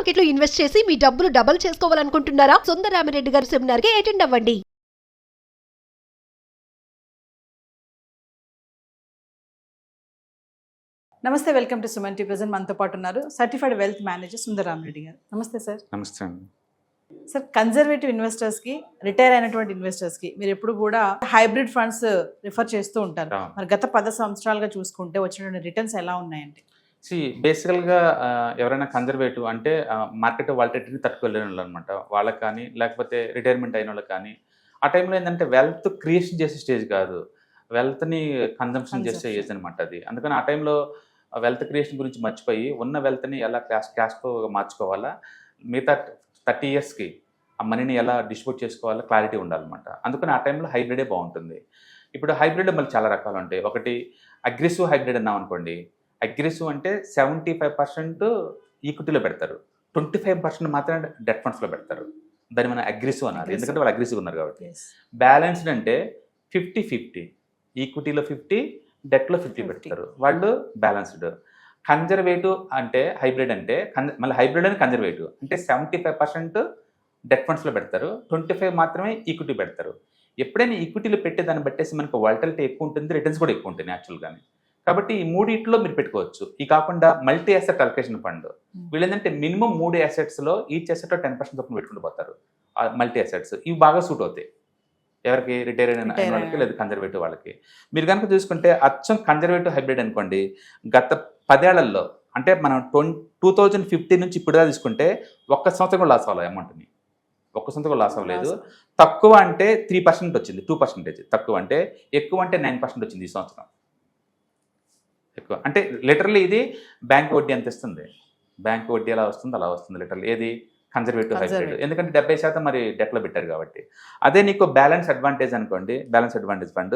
Market లో invest చేసి మీ డబ్బులు డబుల్ చేసుకోవాలనుకుంటున్నారా? సుందరరామిరెడ్డి గారి సెమినార్ కి అటెండ్ అవ్వండి. నమస్తే, welcome to Suman T. Present మనతో పాటు ఉన్నారు సర్టిఫైడ్ వెల్త్ మేనేజర్ సుందరరామిరెడ్డి గారు. నమస్తే సార్. నమస్తే అండి. సార్, కన్జర్వేటివ్ ఇన్వెస్టర్స్కి, రిటైర్ అయినటువంటి ఇన్వెస్టర్స్కి మీరు ఎప్పుడు కూడా హైబ్రిడ్ ఫండ్స్ రిఫర్ చేస్తూ ఉంటారు. మరి గత 10 సంవత్సరాలుగా చూసుకుంటే వచ్చినటువంటి రిటర్న్స్ ఎలా ఉన్నాయండి? బేసికల్గా ఎవరైనా కన్జర్వేటివ్ అంటే మార్కెట్ వాలిటిలిటీని తట్టుకోలేని వాళ్ళు అనమాట. వాళ్ళకి కానీ లేకపోతే రిటైర్మెంట్ అయిన వాళ్ళకి కానీ ఆ టైంలో ఏంటంటే వెల్త్ క్రియేషన్ చేసే స్టేజ్ కాదు, వెల్త్ని కన్జంప్షన్ చేసే ఏజ్ అనమాట అది. అందుకని ఆ టైంలో వెల్త్ క్రియేషన్ గురించి మర్చిపోయి ఉన్న వెల్త్ని ఎలా క్యాష్ ఫ్లోగా మార్చుకోవాలా, మిగతా 30 ఇయర్స్కి ఆ మనీని ఎలా డిస్ట్రిబ్యూట్ చేసుకోవాలో క్లారిటీ ఉండాలన్నమాట. అందుకని ఆ టైంలో హైబ్రిడే బాగుంటుంది. ఇప్పుడు హైబ్రిడ్ మళ్ళీ చాలా రకాలు ఉంటాయి. ఒకటి అగ్రెసివ్ హైబ్రిడ్ అన్నాం అనుకోండి. అగ్రెసివ్ అంటే 75% ఈక్విటీలో పెడతారు, 25% మాత్రమే డెట్ ఫండ్స్లో పెడతారు. దాన్ని మనం అగ్రెసివ్ అన్నారు, ఎందుకంటే వాళ్ళు అగ్రెసివ్ ఉన్నారు కాబట్టి. బ్యాలెన్స్డ్ అంటే 50-50, ఈక్విటీలో 50, డెట్లో 50 పెడతారు, వాళ్ళు బ్యాలెన్స్డ్. కన్జర్వేటివ్ అంటే హైబ్రిడ్ అంటే మళ్ళీ హైబ్రిడ్ అని కన్జర్వేటివ్ అంటే 75% డెట్ ఫండ్స్లో పెడతారు, 25 మాత్రమే ఈక్విటీ పెడతారు. ఎప్పుడైనా ఈక్విటీలో పెట్టే దాన్ని బట్టేసి మనకు వాలిటిలిటీ ఎక్కువ ఉంటుంది, రిటర్న్స్ కూడా ఎక్కువ ఉంటుంది న్యాచురల్గానే. కాబట్టి ఈ మూడిట్లో మీరు పెట్టుకోవచ్చు. ఈ కాకుండా మల్టీ అసెట్ అలొకేషన్ ఫండ్, వీళ్ళు ఏంటంటే మినిమం 3 అసెట్స్లో ఈచ్ అసెట్లో 10% చొప్పున పెట్టుకుంటూ పోతారు. మల్టీ అసెట్స్ ఇవి బాగా సూట్ అవుతాయి ఎవరికి? రిటైర్ అయిన వాళ్ళకి లేదా కన్జర్వేటివ్ వాళ్ళకి. మీరు కనుక చూసుకుంటే అచ్చం కన్జర్వేటివ్ హైబ్రిడ్ అనుకోండి, గత 10 ఏళ్లలో అంటే మనం 2015 నుంచి ఇప్పుడుగా తీసుకుంటే ఒక్క సంవత్సరం కూడా లాస్ అవ్వాలి అమౌంట్ని, ఒక్క సంవత్సరం కూడా లాస్ అవ్వలేదు. తక్కువ అంటే 3% వచ్చింది, 2%. తక్కువ అంటే, ఎక్కువ అంటే 9% వచ్చింది ఈ సంవత్సరం. ఎక్కువ అంటే లిటరల్లీ ఇది బ్యాంక్ వడ్డీ ఎంత ఇస్తుంది, బ్యాంక్ వడ్డీ ఎలా వస్తుంది అలా వస్తుంది లిటరల్లీ. ఏది? Conservative hybrid. ఎందుకంటే 70% మరి డెట్లో పెట్టారు కాబట్టి. అదే నీకు బ్యాలెన్స్ అడ్వాంటేజ్ అనుకోండి, బ్యాలెన్స్ అడ్వాంటేజ్ ఫండ్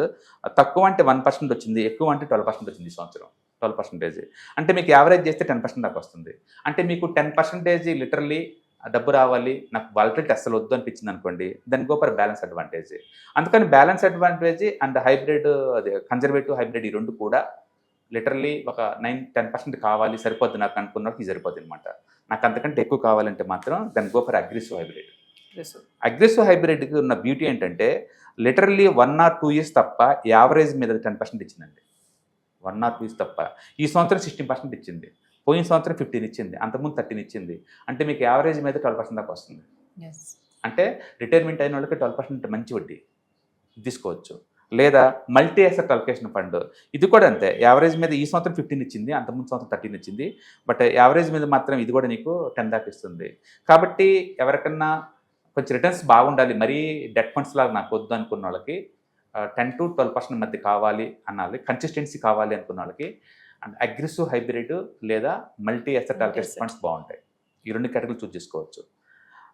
తక్కువ అంటే 1% వచ్చింది, ఎక్కువ అంటే 12% వచ్చింది ఈ సంవత్సరం. 12% అంటే మీకు యావరేజ్ చేస్తే 10% దాకా వస్తుంది. అంటే మీకు 10% లిటరల్లీ డబ్బు రావాలి, నాకు వాలిటిలిటీ అస్సలు వద్దు అనిపించింది అనుకోండి, దాని గో ఫర్ బ్యాలెన్స్ అడ్వాంటేజ్. అందుకని బ్యాలెన్స్ అడ్వాంటేజ్ అండ్ హైబ్రిడ్, అదే కన్జర్వేటివ్ హైబ్రిడ్, ఈ రెండు కూడా లిటరల్లీ ఒక 9-10% కావాలి, సరిపోద్ది నాకు అనుకున్నప్పుడు ఇది సరిపోద్ది అనమాట. నాకు అంతకంటే ఎక్కువ కావాలంటే మాత్రం దాని go for aggressive hybrid. Aggressive హైబ్రిడ్కి ఉన్న బ్యూటీ ఏంటంటే లిటరల్లీ 1 or 2 years తప్ప యావరేజ్ మీద 10% ఇచ్చిందండి. 1 or 2 years తప్ప. ఈ సంవత్సరం 16% ఇచ్చింది, పోయిన సంవత్సరం 15 ఇచ్చింది, అంతకుముందు 13 ఇచ్చింది. అంటే మీకు యావరేజ్ మీద 12% దాకా వస్తుంది. అంటే రిటైర్మెంట్ అయిన వాళ్ళకి 12% మంచి వడ్డీ తీసుకోవచ్చు. లేదా మల్టీ అసెట్ అలొకేషన్ ఫండ్, ఇది కూడా అంతే. యావరేజ్ మీద ఈ సంవత్సరం 15 ఇచ్చింది, అంతకుముందు సంవత్సరం 13 ఇచ్చింది. బట్ యావరేజ్ మీద మాత్రం ఇది కూడా నీకు 10 దాకా ఇస్తుంది. కాబట్టి ఎవరికన్నా కొంచెం రిటర్న్స్ బాగుండాలి, మరీ డెట్ ఫండ్స్ లాగా నాకు వద్దు అనుకున్న వాళ్ళకి 10-12% మధ్య కావాలి అనాలి, కన్సిస్టెన్సీ కావాలి అనుకున్న వాళ్ళకి అండ్ అగ్రెసివ్ హైబ్రిడ్ లేదా మల్టీ అసెట్ అలొకేషన్ ఫండ్స్ బాగుంటాయి. ఈ 2 కేటగిరీలు చూస్ చేసుకోవచ్చు.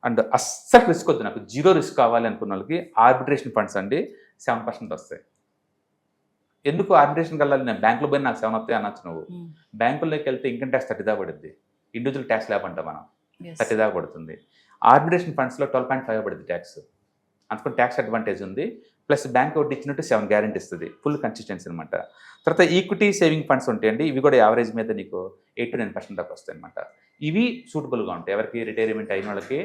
అండ్ అస్సలు రిస్క్ వద్దు, నాకు 0 రిస్క్ కావాలి అనుకున్న వాళ్ళకి ఆర్బిట్రేషన్ ఫండ్స్ అండి 7% వస్తాయి. ఎందుకు ఆర్బిట్రేషన్కి వెళ్ళాలి? నేను బ్యాంకులో పోయి నాకు 7 వస్తాయి అనొచ్చు. నువ్వు బ్యాంకుల్లోకి వెళ్తే ఇన్కమ్ ట్యాక్స్ 30 దాకా పడుద్ది, ఇండివిజువల్ ట్యాక్స్ లేకుంటే మనం 30 దాకా పడుతుంది. ఆర్బిట్రేషన్ ఫండ్స్లో 12.5 పడుద్ది ట్యాక్స్. అందుకని ట్యాక్స్ అడ్వాంటేజ్ ఉంది, ప్లస్ బ్యాంక్ వడ్డీ ఇచ్చినట్టు 7 గ్యారెంటీ ఇస్తుంది, ఫుల్ కన్సిస్టెన్సీ అనమాట. తర్వాత ఈక్విటీ సేవింగ్ ఫండ్స్ ఉంటాయండి, ఇవి కూడా యావరేజ్ మీద నీకు 8-9% దాకా వస్తాయి అనమాట. ఇవి సూటబుల్గా ఉంటాయి ఎవరికి? రిటైర్మెంట్ అయిన వాళ్ళకి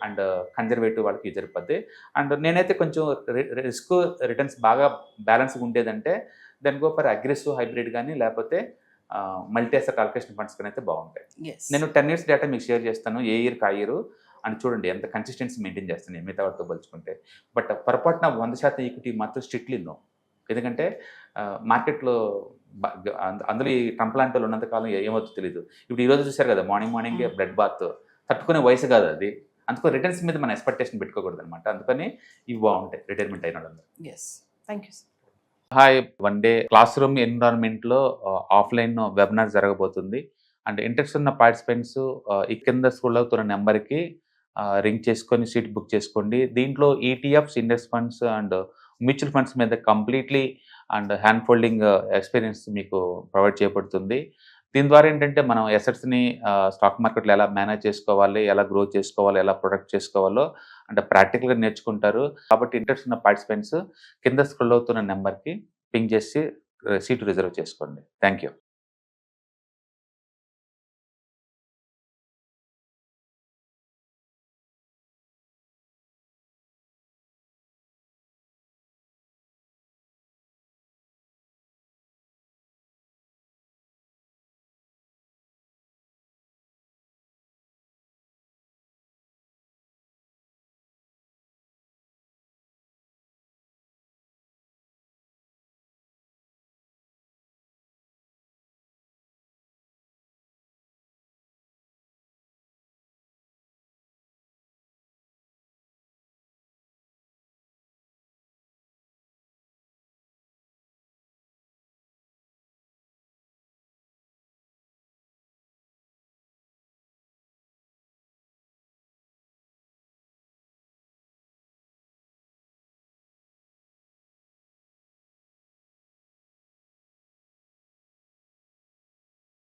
అండ్ కన్జర్వేటివ్ వాళ్ళకి జరిపోద్ది. అండ్ నేనైతే కొంచెం రిస్క్ రిటర్న్స్ బాగా బ్యాలెన్స్గా ఉండేదంటే దాని గో ఫర్ అగ్రెసివ్ హైబ్రిడ్ కానీ లేకపోతే మల్టీ అసెట్ అలొకేషన్ ఫండ్స్ కానీ అయితే బాగుంటాయి. నేను 10 years డేటా మీకు షేర్ చేస్తాను, ఏ ఇయర్కి ఆ ఇయర్ అని చూడండి ఎంత కన్సిస్టెన్సీ మెయింటైన్ చేస్తున్నాయి మిగతా వాటితో పోల్చుకుంటే. బట్ పొరపాటున 100% ఈక్విటీ మాత్రం స్ట్రిక్ట్లీ నో. ఎందుకంటే మార్కెట్లో అందులో ఈ ట్రంప్ లాంటి వాళ్ళు ఉన్నంతకాలం ఏమవుతుందో తెలియదు. ఇప్పుడు ఈరోజు చూశారు కదా, మార్నింగ్ బ్లడ్ బాత్, తట్టుకునే వయసు కాదు అది. అందుకని రిటర్న్స్ మీద మన ఎక్స్పెక్టేషన్ పెట్టుకోకూడదు అనమాట. అందుకని ఇవి బాగుంటాయి రిటైర్మెంట్ అయిన వాళ్ళందరూ. Thank you. Hi, 1 day classroom ఎన్విరాన్మెంట్లో ఆఫ్లైన్ వెబినార్ జరగబోతుంది. అండ్ ఇంట్రెస్ట్ ఉన్న పార్టిసిపెంట్స్ ఈ కింద స్క్రోల్ అవుతున్న నెంబర్కి రింగ్ చేసుకొని సీట్ బుక్ చేసుకోండి. దీంట్లో ETFs, index funds and mutual funds మీద completely and hand holding experience మీకు ప్రొవైడ్ చేయబడుతుంది. దీని ద్వారా ఏంటంటే మనం అసెట్స్ని స్టాక్ మార్కెట్లో ఎలా మేనేజ్ చేసుకోవాలి, ఎలా గ్రో చేసుకోవాలి, ఎలా ప్రొటెక్ట్ చేసుకోవాలో అంటే ప్రాక్టికల్గా నేర్చుకుంటారు. కాబట్టి ఇంట్రెస్ట్ ఉన్న పార్టిసిపెంట్స్ కింద స్క్రోల్ అవుతున్న నెంబర్కి పింగ్ చేసి సీటు రిజర్వ్ చేసుకోండి. Thank you.